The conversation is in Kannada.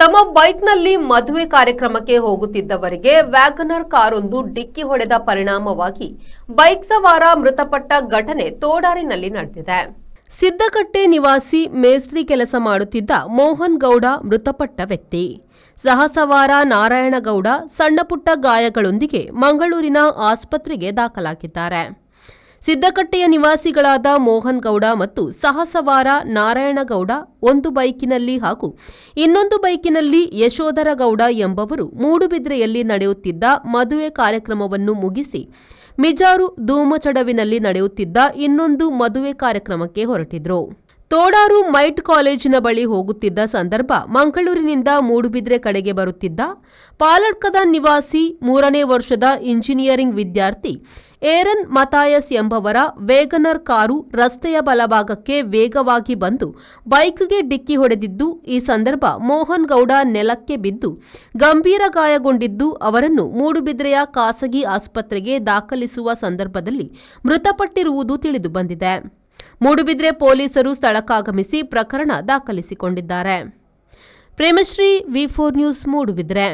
ತಮ್ಮ ಬೈಕ್ನಲ್ಲಿ ಮದುವೆ ಕಾರ್ಯಕ್ರಮಕ್ಕೆ ಹೋಗುತ್ತಿದ್ದವರಿಗೆ ವ್ಯಾಗನರ್ ಕಾರೊಂದು ಡಿಕ್ಕಿ ಹೊಡೆದ ಪರಿಣಾಮವಾಗಿ ಬೈಕ್ ಸವಾರ ಮೃತಪಟ್ಟ ಘಟನೆ ತೋಡಾರಿನಲ್ಲಿ ನಡೆದಿದೆ. ಸಿದ್ದಕಟ್ಟೆ ನಿವಾಸಿ ಮೇಸ್ತ್ರಿ ಕೆಲಸ ಮಾಡುತ್ತಿದ್ದ ಮೋಹನ್ ಗೌಡ ಮೃತಪಟ್ಟ ವ್ಯಕ್ತಿ. ಸಹಸವಾರ ನಾರಾಯಣಗೌಡ ಸಣ್ಣಪುಟ್ಟ ಗಾಯಗಳೊಂದಿಗೆ ಮಂಗಳೂರಿನ ಆಸ್ಪತ್ರೆಗೆ ದಾಖಲಾಗಿದ್ದಾರೆ. ಸಿದ್ದಕಟ್ಟೆಯ ನಿವಾಸಿಗಳಾದ ಮೋಹನ್ ಗೌಡ ಮತ್ತು ಸಹಸವಾರ ನಾರಾಯಣಗೌಡ ಒಂದು ಬೈಕಿನಲ್ಲಿ ಹಾಗೂ ಇನ್ನೊಂದು ಬೈಕಿನಲ್ಲಿ ಯಶೋಧರ ಗೌಡ ಎಂಬವರು ಮೂಡುಬಿದ್ರೆಯಲ್ಲಿ ನಡೆಯುತ್ತಿದ್ದ ಮದುವೆ ಕಾರ್ಯಕ್ರಮವನ್ನು ಮುಗಿಸಿ ಮಿಜಾರು ಧೂಮಚಡವಿನಲ್ಲಿ ನಡೆಯುತ್ತಿದ್ದ ಇನ್ನೊಂದು ಮದುವೆ ಕಾರ್ಯಕ್ರಮಕ್ಕೆ ಹೊರಟಿದ್ರು. ತೋಡಾರು ಮೈಟ್ ಕಾಲೇಜಿನ ಬಳಿ ಹೋಗುತ್ತಿದ್ದ ಸಂದರ್ಭ ಮಂಗಳೂರಿನಿಂದ ಮೂಡುಬಿದ್ರೆ ಕಡೆಗೆ ಬರುತ್ತಿದ್ದ ಪಾಲಡ್ಕದ ನಿವಾಸಿ 3ನೇ ವರ್ಷದ ಇಂಜಿನಿಯರಿಂಗ್ ವಿದ್ಯಾರ್ಥಿ ಏರನ್ ಮತಾಯಸ್ ಎಂಬವರ ವೇಗನರ್ ಕಾರು ರಸ್ತೆಯ ಬಲಭಾಗಕ್ಕೆ ವೇಗವಾಗಿ ಬಂದು ಬೈಕ್ಗೆ ಡಿಕ್ಕಿ ಹೊಡೆದಿದ್ದು, ಈ ಸಂದರ್ಭ ಮೋಹನ್ ಗೌಡ ನೆಲಕ್ಕೆ ಬಿದ್ದು ಗಂಭೀರ ಗಾಯಗೊಂಡಿದ್ದು, ಅವರನ್ನು ಮೂಡುಬಿದ್ರೆಯ ಖಾಸಗಿ ಆಸ್ಪತ್ರೆಗೆ ದಾಖಲಿಸುವ ಸಂದರ್ಭದಲ್ಲಿ ಮೃತಪಟ್ಟಿರುವುದು ತಿಳಿದುಬಂದಿದೆ. ಮೂಡುಬಿದ್ರೆ ಪೊಲೀಸರು ಸ್ಥಳಕ್ಕಾಗಮಿಸಿ ಪ್ರಕರಣ ದಾಖಲಿಸಿಕೊಂಡಿದ್ದಾರೆ. ಪ್ರೇಮಶ್ರೀ, ವಿ4 ನ್ಯೂಸ್, ಮೂಡುಬಿದ್ರೆ.